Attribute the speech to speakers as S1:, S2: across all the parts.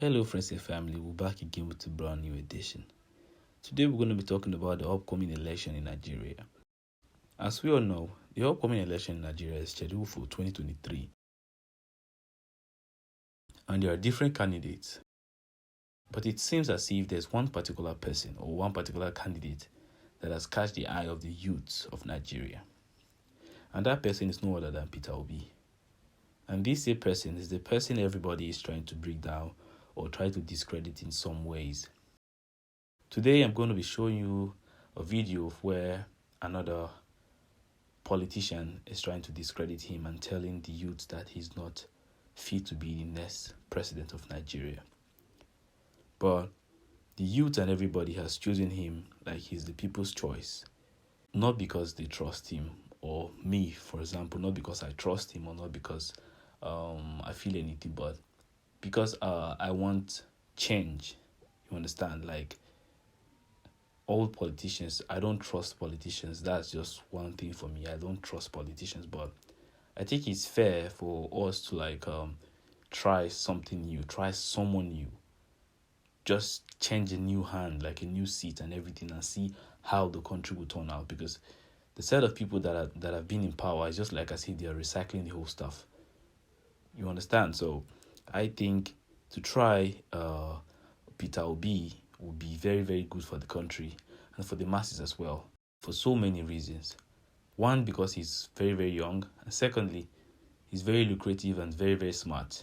S1: Hello friends and family, we're back again with a brand new edition. Today we're going to be talking about the upcoming election in Nigeria. As we all know, the upcoming election in Nigeria is scheduled for 2023. And there are different candidates. But it seems as if there's one particular person or one particular candidate that has catch the eye of the youth of Nigeria. And that person is no other than PETER Obi. And this same person is the person everybody is trying to break down or try to discredit in some ways. Today I'm going to be showing you a video of where another politician is trying to discredit him and telling the youth that he's not fit to be the next president of Nigeria. But the youth and everybody has chosen him like he's the people's choice. Not because they trust him, or me, for example, not because I trust him or not because I feel anything, but because I want change. You understand? Like, all politicians, I don't trust politicians. That's just one thing for me. I don't trust politicians, but I think it's fair for us to try something new, try someone new. Just change a new hand, like a new seat and everything, and see how the country will turn out. Because the set of people that have been in power is just like I see, they are recycling the whole stuff. You understand? So I think to try PETER Obi would be very, very good for the country and for the masses as well, for so many reasons. One, because he's very, very young, and secondly, he's very lucrative and very, very smart,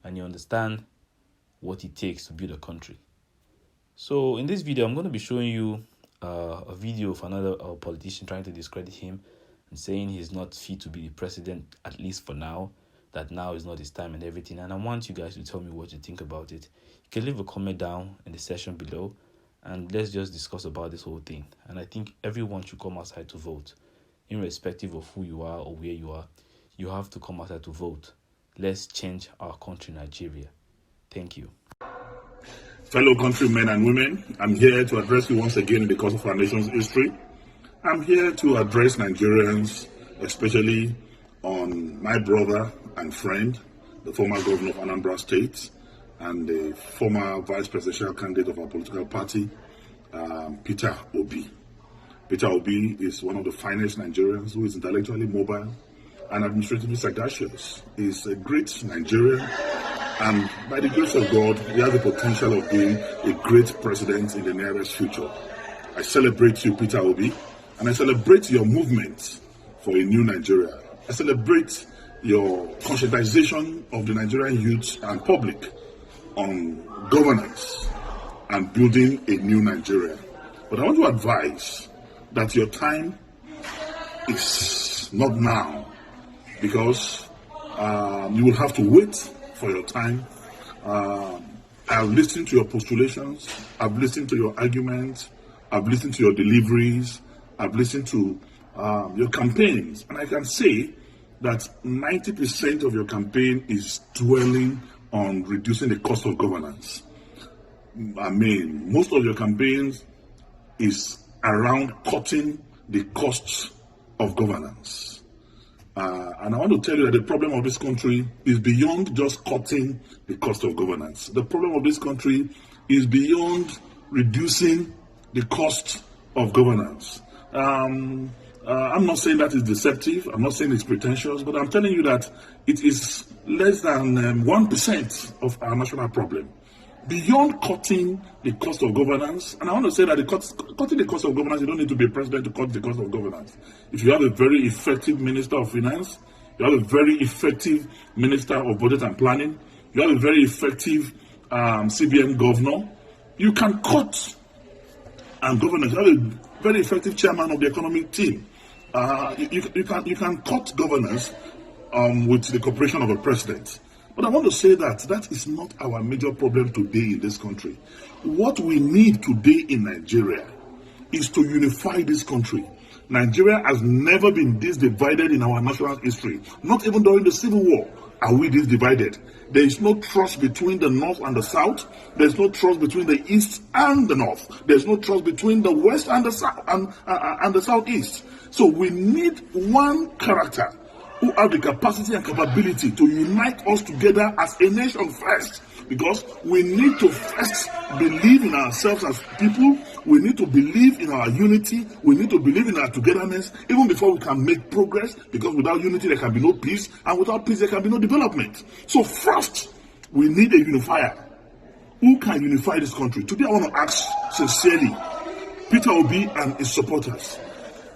S1: and you understand what it takes to build a country. So in this video, I'm going to be showing you a video of another politician trying to discredit him and saying he's not fit to be the president, at least for now, that now is not his time and everything. And I want you guys to tell me what you think about it. You can leave a comment down in the section below and let's just discuss about this whole thing. And I think everyone should come outside to vote. Irrespective of who you are or where you are, you have to come outside to vote. Let's change our country, Nigeria. Thank you.
S2: Fellow countrymen and women, I'm here to address you once again in the course of our nation's history. I'm here to address Nigerians, especially on my brother and friend, the former governor of Anambra State, and the former vice presidential candidate of our political party, PETER Obi. PETER Obi is one of the finest Nigerians who is intellectually mobile and administratively sagacious. He's a great Nigerian, and by the grace of God, he has the potential of being a great president in the nearest future. I celebrate you, PETER Obi, and I celebrate your movement for a new Nigeria. I celebrate your conscientization of the Nigerian youth and public on governance and building a new Nigeria. But I want to advise that your time is not now, because you will have to wait for your time. I've listened to your postulations, I've listened to your arguments, I've listened to your deliveries, I've listened to your campaigns, and I can say that 90% of your campaign is dwelling on reducing the cost of governance. I mean, most of your campaigns is around cutting the costs of governance. And I want to tell you that the problem of this country is beyond just cutting the cost of governance. The problem of this country is beyond reducing the cost of governance. I'm not saying that is deceptive, I'm not saying it's pretentious, but I'm telling you that it is less than 1% of our national problem. Beyond cutting the cost of governance, and I want to say that cutting the cost of governance, you don't need to be a president to cut the cost of governance. If you have a very effective Minister of Finance, you have a very effective Minister of Budget and Planning, you have a very effective CBN governor, you can cut governance. You have a very effective chairman of the economic team. You can cut governance with the cooperation of a president. But I want to say that that is not our major problem today in this country. What we need today in Nigeria is to unify this country. Nigeria has never been this divided in our national history. Not even during the Civil War are we this divided. There is no trust between the North and the South. There is no trust between the East and the North. There is no trust between the West and the South and the Southeast. So we need one character who have the capacity and capability to unite us together as a nation first. Because we need to first believe in ourselves as people. We need to believe in our unity. We need to believe in our togetherness, even before we can make progress. Because without unity, there can be no peace. And without peace, there can be no development. So first, we need a unifier. Who can unify this country? Today, I want to ask sincerely, Peter Obi and his supporters,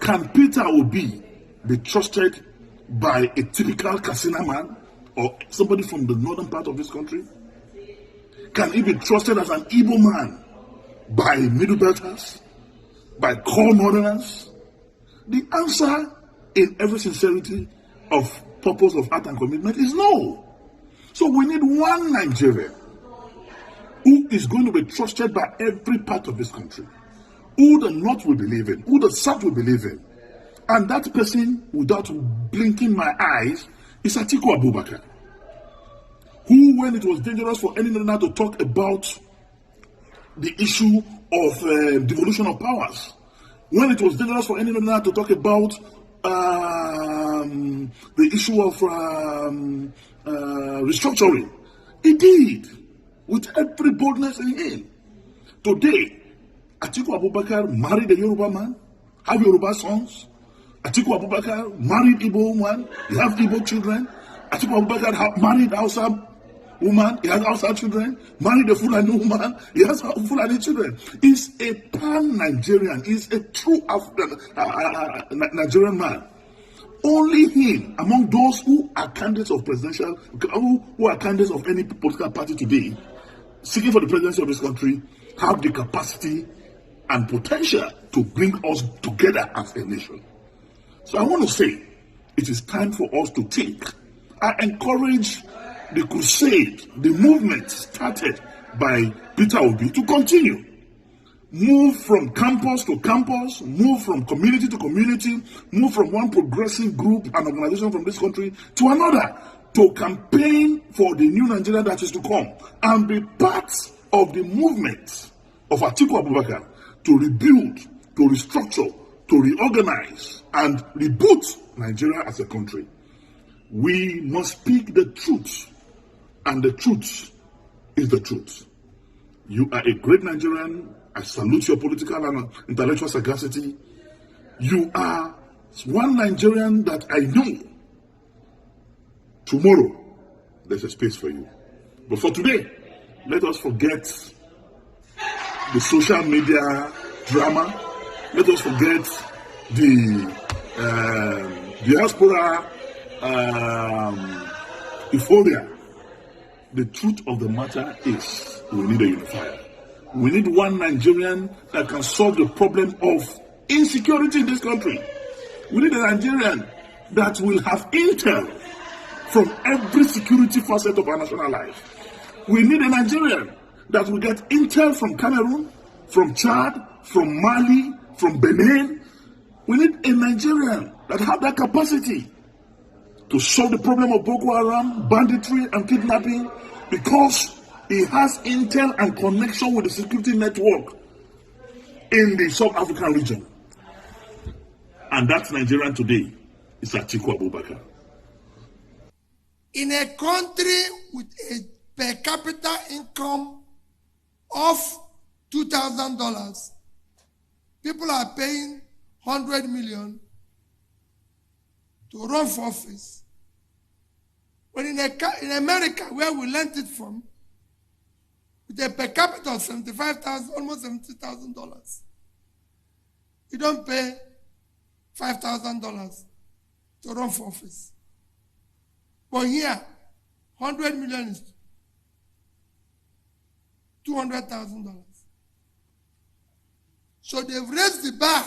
S2: can Peter Obi be trusted by a typical Katsina man or somebody from the northern part of this country? Can he be trusted as an Igbo man by Middle Belters, by core northerners? The answer, in every sincerity of purpose of heart and commitment, is no. So we need one Nigeria who is going to be trusted by every part of this country, who the North will believe in, who the South will believe in. And that person, without blinking my eyes, is Atiku Abubakar, who, when it was dangerous for any northerner to talk about the issue of devolution of powers, when it was dangerous for any northerner to talk about the issue of restructuring, he did, with every boldness in him. Today, Atiku Abubakar married a Yoruba man, have Yoruba sons. Atiku Abubakar married Igbo woman, he has Igbo children. Atiku Abubakar married Hausa woman, he has Hausa children. Married a Fulani woman, he has Fulani children. He's a pan-Nigerian, he's a true African Nigerian man. Only him, among those who are candidates of presidential, who are candidates of any political party today, seeking for the presidency of this country, have the capacity and potential to bring us together as a nation. So I want to say, it is time for us to think. I encourage the crusade, the movement started by Peter Obi to continue. Move from campus to campus, move from community to community, move from one progressive group and organization from this country to another, to campaign for the new Nigeria that is to come, and be part of the movement of Atiku Abubakar to rebuild, to restructure, to reorganize, and reboot Nigeria as a country. We must speak the truth, and the truth is the truth. You are a great Nigerian. I salute your political and intellectual sagacity. You are one Nigerian that I know. Tomorrow, there's a space for you. But for today, let us forget the social media drama. Let us forget the diaspora euphoria. The truth of the matter is we need a unifier. We need one Nigerian that can solve the problem of insecurity in this country. We need a Nigerian that will have intel from every security facet of our national life. We need a Nigerian that will get intel from Cameroon, from Chad, from Mali, from Benin. We need a Nigerian that has that capacity to solve the problem of Boko Haram, banditry, and kidnapping, because he has intel and connection with the security network in the South African region. And that Nigerian today is Atiku Abubakar.
S3: In a country with a per capita income of $2,000, people are paying $100 million to run for office. But in America, where we learned it from, with a per capita of $75,000, almost $70,000, you don't pay $5,000 to run for office. But here, $100 million is $200,000. So they've raised the bar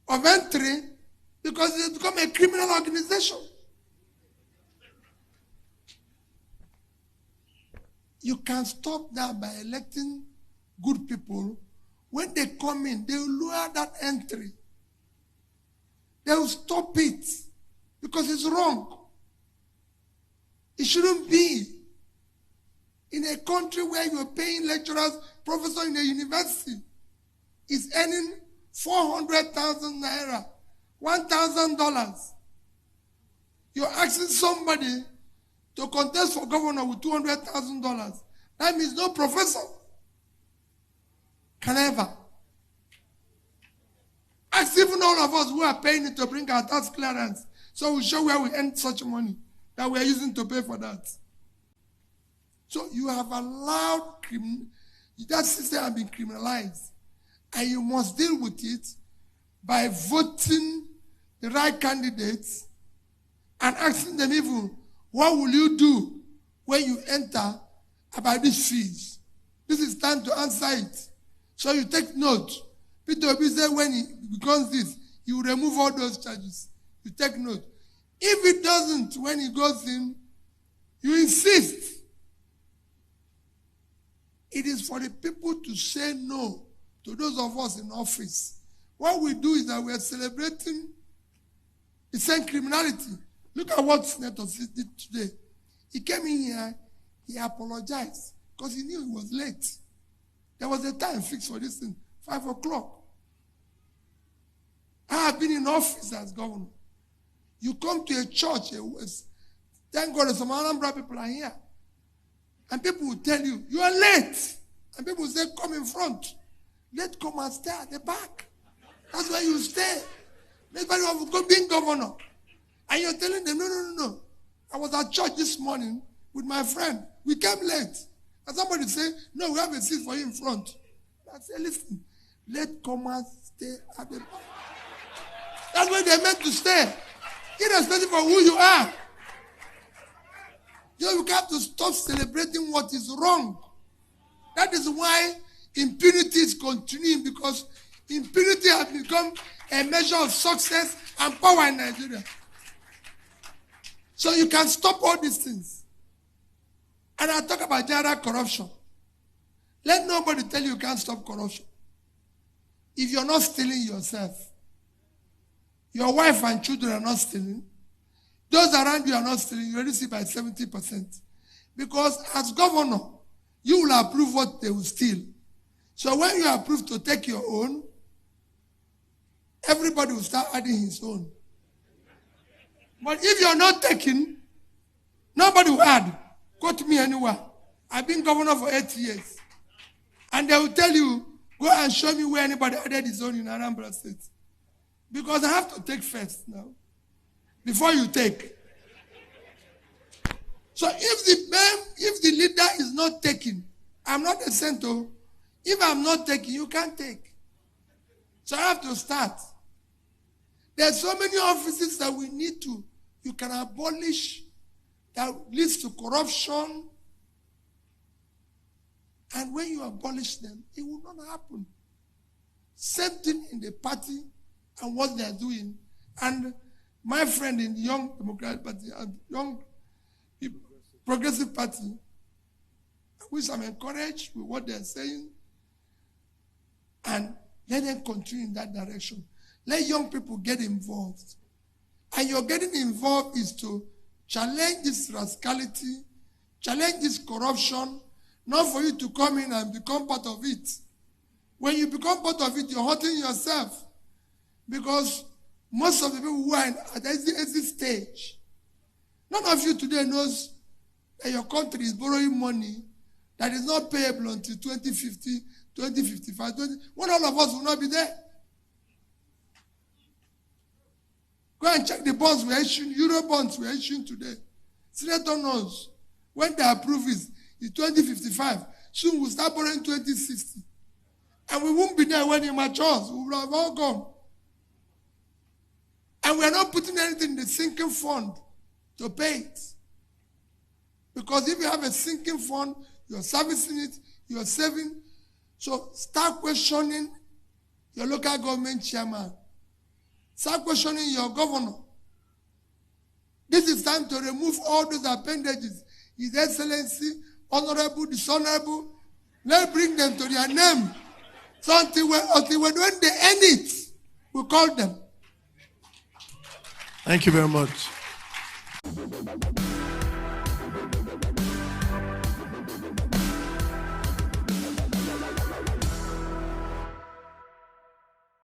S3: of entry because it's become a criminal organization. You can stop that by electing good people. When they come in, they will lower that entry. They will stop it because it's wrong. It shouldn't be. In a country where you're paying lecturers, professor in a university is earning 400,000 naira, $1,000. You're asking somebody to contest for governor with $200,000. That means no professor can ever. Ask even all of us who are paying it to bring our tax clearance, so we show where we earn such money that we are using to pay for that. So you have allowed that system has been criminalized, and you must deal with it by voting the right candidates and asking them even, what will you do when you enter about these fees? This is time to answer it. So you take note. PETER Obi said when he becomes this, he will remove all those charges. You take note. If it doesn't, when he goes in, you insist. It is for the people to say no to those of us in office. What we do is that we are celebrating the same criminality. Look at what Senator did today. He came in here, he apologized because he knew he was late. There was a time fixed for this thing, 5 o'clock. I have been in office as governor. You come to a church, thank God some Anambra people are here. And people will tell you, you are late. And people will say, come in front. Let's come and stay at the back. That's where you stay. That's why you have been governor. And you're telling them, no. I was at church this morning with my friend. We came late. And somebody say, no, we have a seat for you in front. I say, listen, let's come and stay at the back. That's where they're meant to stay. Irrespective of who you are. You have to stop celebrating what is wrong. That is why impunity is continuing, because impunity has become a measure of success and power in Nigeria. So you can stop all these things. And I talk about general corruption. Let nobody tell you can't stop corruption. If you're not stealing yourself, your wife and children are not stealing, those around you are not stealing, you reduce it by 70%. Because as governor, you will approve what they will steal. So when you approve to take your own, everybody will start adding his own. But if you're not taking, nobody will add. Quote me anywhere. I've been governor for 8 years. And they will tell you, go and show me where anybody added his own in Anambra State. Because I have to take first now. Before you take. So if the leader is not taking, I'm not a center. If I'm not taking, you can't take. So I have to start. There's so many offices that we need to, you can abolish, that leads to corruption. And when you abolish them, it will not happen. Same thing in the party and what they are doing. And my friend in the Young Democratic Party and Young Progressive Party, which I'm encouraged with what they're saying, and let them continue in that direction. Let young people get involved. And your getting involved is to challenge this rascality, challenge this corruption, not for you to come in and become part of it. When you become part of it, you're hurting yourself. Because most of the people who are at the exit stage, none of you today knows that your country is borrowing money that is not payable until 2050, 2055, when all of us will not be there. Go and check the bonds we are issuing, Euro bonds we are issuing today. Senator knows when they approve it, in 2055, soon we'll start borrowing 2060. And we won't be there when it matures. We will have all gone. And we are not putting anything in the sinking fund to pay it. Because if you have a sinking fund, you're servicing it, you're saving. So start questioning your local government chairman. Start questioning your governor. This is time to remove all those appendages. His Excellency, Honorable, Dishonorable. Let's bring them to their name. So until when they end it, we call them.
S4: Thank you very much.